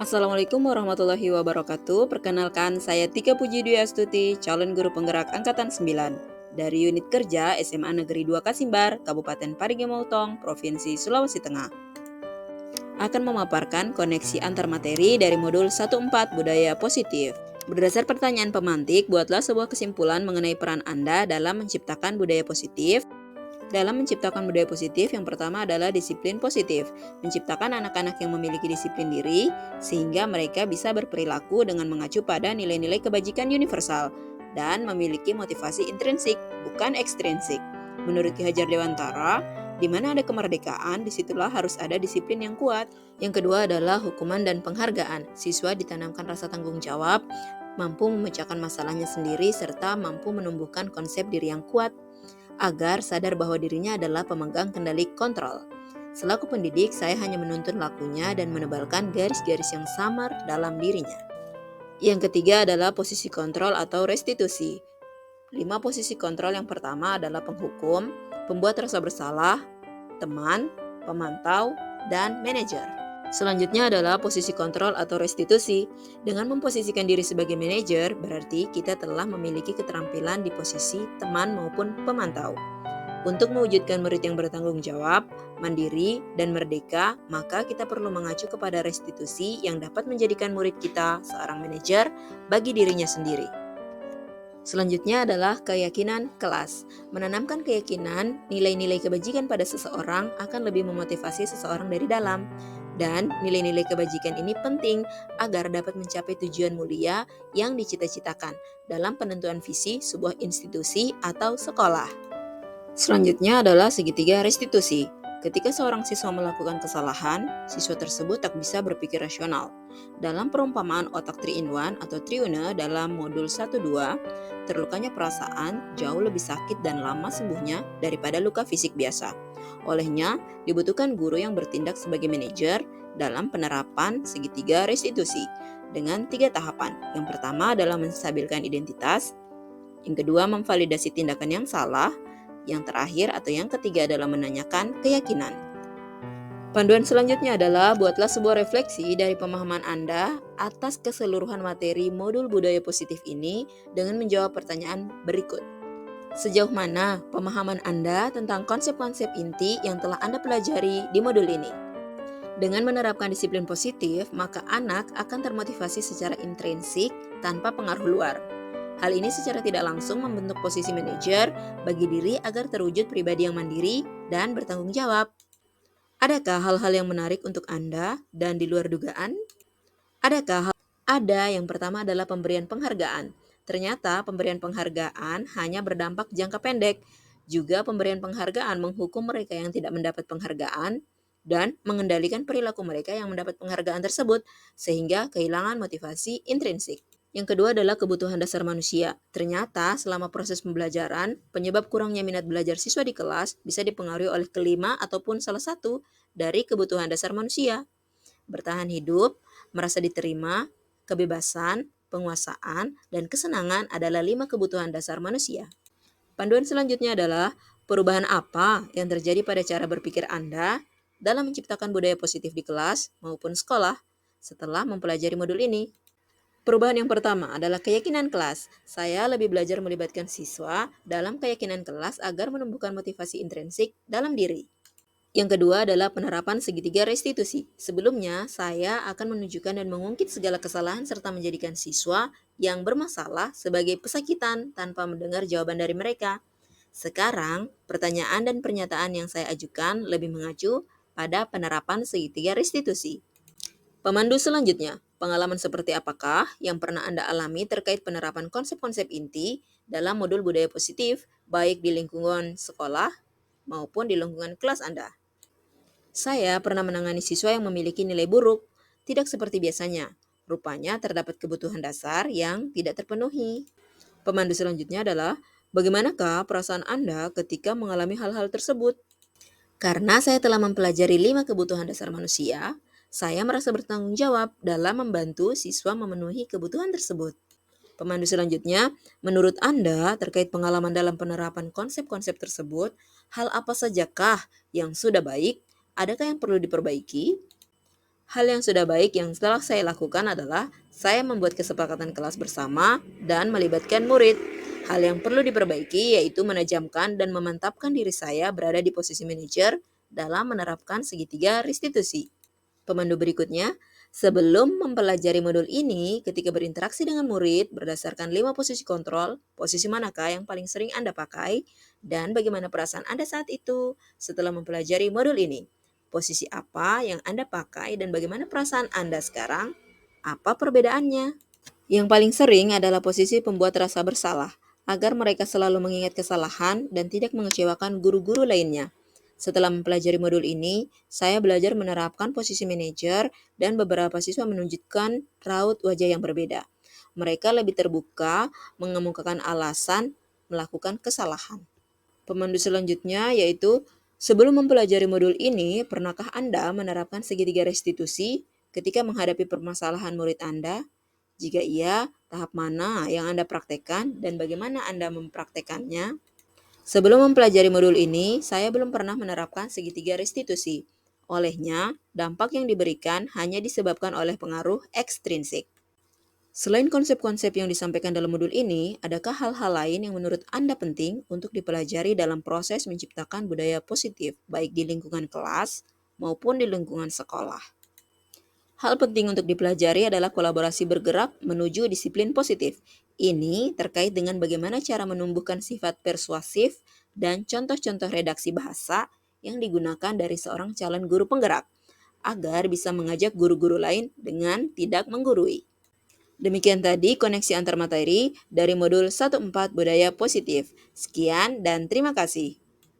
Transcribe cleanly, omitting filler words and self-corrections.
Assalamualaikum warahmatullahi wabarakatuh. Perkenalkan, saya Tika Puji Dwi Astuti, calon guru penggerak Angkatan 9 dari Unit Kerja SMA Negeri 2 Kasimbar, Kabupaten Parigi Mutong, Provinsi Sulawesi Tengah. Akan memaparkan koneksi antar materi dari modul 14 Budaya Positif. Berdasar pertanyaan pemantik, buatlah sebuah kesimpulan mengenai peran Anda dalam menciptakan budaya positif. Dalam menciptakan budaya positif, yang pertama adalah disiplin positif. Menciptakan anak-anak yang memiliki disiplin diri, sehingga mereka bisa berperilaku dengan mengacu pada nilai-nilai kebajikan universal dan memiliki motivasi intrinsik, bukan ekstrinsik. Menurut Ki Hajar Dewantara, di mana ada kemerdekaan, disitulah harus ada disiplin yang kuat. Yang kedua adalah hukuman dan penghargaan. Siswa ditanamkan rasa tanggung jawab, mampu memecahkan masalahnya sendiri, serta mampu menumbuhkan konsep diri yang kuat, agar sadar bahwa dirinya adalah pemegang kendali kontrol. Selaku pendidik, saya hanya menuntun lakunya dan menebalkan garis-garis yang samar dalam dirinya. Yang ketiga adalah posisi kontrol atau restitusi. 5 posisi kontrol yang pertama adalah penghukum, pembuat rasa bersalah, teman, pemantau, dan manajer. Selanjutnya adalah posisi kontrol atau restitusi. Dengan memposisikan diri sebagai manajer, berarti kita telah memiliki keterampilan di posisi teman maupun pemantau. Untuk mewujudkan murid yang bertanggung jawab, mandiri, dan merdeka, maka kita perlu mengacu kepada restitusi yang dapat menjadikan murid kita seorang manajer bagi dirinya sendiri. Selanjutnya adalah keyakinan kelas. Menanamkan keyakinan, nilai-nilai kebajikan pada seseorang akan lebih memotivasi seseorang dari dalam. Dan nilai-nilai kebajikan ini penting agar dapat mencapai tujuan mulia yang dicita-citakan dalam penentuan visi sebuah institusi atau sekolah. Selanjutnya adalah segitiga restitusi. Ketika seorang siswa melakukan kesalahan, siswa tersebut tak bisa berpikir rasional. Dalam perumpamaan otak 3-in-1 atau triune dalam modul 1-2, terlukanya perasaan jauh lebih sakit dan lama sembuhnya daripada luka fisik biasa. Olehnya, dibutuhkan guru yang bertindak sebagai manajer dalam penerapan segitiga restitusi dengan 3 tahapan. Yang pertama adalah menstabilkan identitas, yang kedua memvalidasi tindakan yang salah, yang terakhir atau yang ketiga adalah menanyakan keyakinan. Panduan selanjutnya adalah buatlah sebuah refleksi dari pemahaman Anda atas keseluruhan materi modul budaya positif ini dengan menjawab pertanyaan berikut. Sejauh mana pemahaman Anda tentang konsep-konsep inti yang telah Anda pelajari di modul ini? Dengan menerapkan disiplin positif, maka anak akan termotivasi secara intrinsik tanpa pengaruh luar. Hal ini secara tidak langsung membentuk posisi manajer bagi diri agar terwujud pribadi yang mandiri dan bertanggung jawab. Adakah hal-hal yang menarik untuk Anda dan di luar dugaan? Ada, yang pertama adalah pemberian penghargaan. Ternyata pemberian penghargaan hanya berdampak jangka pendek. Juga pemberian penghargaan menghukum mereka yang tidak mendapat penghargaan dan mengendalikan perilaku mereka yang mendapat penghargaan tersebut sehingga kehilangan motivasi intrinsik. Yang kedua adalah kebutuhan dasar manusia. Ternyata selama proses pembelajaran, penyebab kurangnya minat belajar siswa di kelas bisa dipengaruhi oleh kelima ataupun salah satu dari kebutuhan dasar manusia. Bertahan hidup, merasa diterima, kebebasan, penguasaan, dan kesenangan adalah 5 kebutuhan dasar manusia. Panduan selanjutnya adalah perubahan apa yang terjadi pada cara berpikir Anda dalam menciptakan budaya positif di kelas maupun sekolah setelah mempelajari modul ini. Perubahan yang pertama adalah keyakinan kelas. Saya lebih belajar melibatkan siswa dalam keyakinan kelas agar menumbuhkan motivasi intrinsik dalam diri. Yang kedua adalah penerapan segitiga restitusi. Sebelumnya, saya akan menunjukkan dan mengungkit segala kesalahan serta menjadikan siswa yang bermasalah sebagai pesakitan tanpa mendengar jawaban dari mereka. Sekarang, pertanyaan dan pernyataan yang saya ajukan lebih mengacu pada penerapan segitiga restitusi. Pemandu selanjutnya, pengalaman seperti apakah yang pernah Anda alami terkait penerapan konsep-konsep inti dalam modul budaya positif, baik di lingkungan sekolah maupun di lingkungan kelas Anda? Saya pernah menangani siswa yang memiliki nilai buruk, tidak seperti biasanya. Rupanya terdapat kebutuhan dasar yang tidak terpenuhi. Pemandu selanjutnya adalah, bagaimanakah perasaan Anda ketika mengalami hal-hal tersebut? Karena saya telah mempelajari 5 kebutuhan dasar manusia, saya merasa bertanggung jawab dalam membantu siswa memenuhi kebutuhan tersebut. Pemandu selanjutnya, menurut Anda terkait pengalaman dalam penerapan konsep-konsep tersebut, hal apa sajakah yang sudah baik? Adakah yang perlu diperbaiki? Hal yang sudah baik yang telah saya lakukan adalah saya membuat kesepakatan kelas bersama dan melibatkan murid. Hal yang perlu diperbaiki yaitu menajamkan dan memantapkan diri saya berada di posisi manajer dalam menerapkan segitiga restitusi. Pemandu berikutnya, sebelum mempelajari modul ini, ketika berinteraksi dengan murid berdasarkan 5 posisi kontrol, posisi manakah yang paling sering Anda pakai, dan bagaimana perasaan Anda saat itu setelah mempelajari modul ini. Posisi apa yang Anda pakai dan bagaimana perasaan Anda sekarang? Apa perbedaannya? Yang paling sering adalah posisi pembuat rasa bersalah, agar mereka selalu mengingat kesalahan dan tidak mengecewakan guru-guru lainnya. Setelah mempelajari modul ini, saya belajar menerapkan posisi manajer dan beberapa siswa menunjukkan raut wajah yang berbeda. Mereka lebih terbuka, mengemukakan alasan melakukan kesalahan. Pemandu selanjutnya yaitu, sebelum mempelajari modul ini, pernahkah Anda menerapkan segitiga restitusi ketika menghadapi permasalahan murid Anda? Jika iya, tahap mana yang Anda praktekkan dan bagaimana Anda mempraktekannya? Sebelum mempelajari modul ini, saya belum pernah menerapkan segitiga restitusi. Olehnya, dampak yang diberikan hanya disebabkan oleh pengaruh ekstrinsik. Selain konsep-konsep yang disampaikan dalam modul ini, adakah hal-hal lain yang menurut Anda penting untuk dipelajari dalam proses menciptakan budaya positif, baik di lingkungan kelas maupun di lingkungan sekolah? Hal penting untuk dipelajari adalah kolaborasi bergerak menuju disiplin positif. Ini terkait dengan bagaimana cara menumbuhkan sifat persuasif dan contoh-contoh redaksi bahasa yang digunakan dari seorang calon guru penggerak, agar bisa mengajak guru-guru lain dengan tidak menggurui. Demikian tadi koneksi antar materi dari modul 14 Budaya Positif. Sekian dan terima kasih.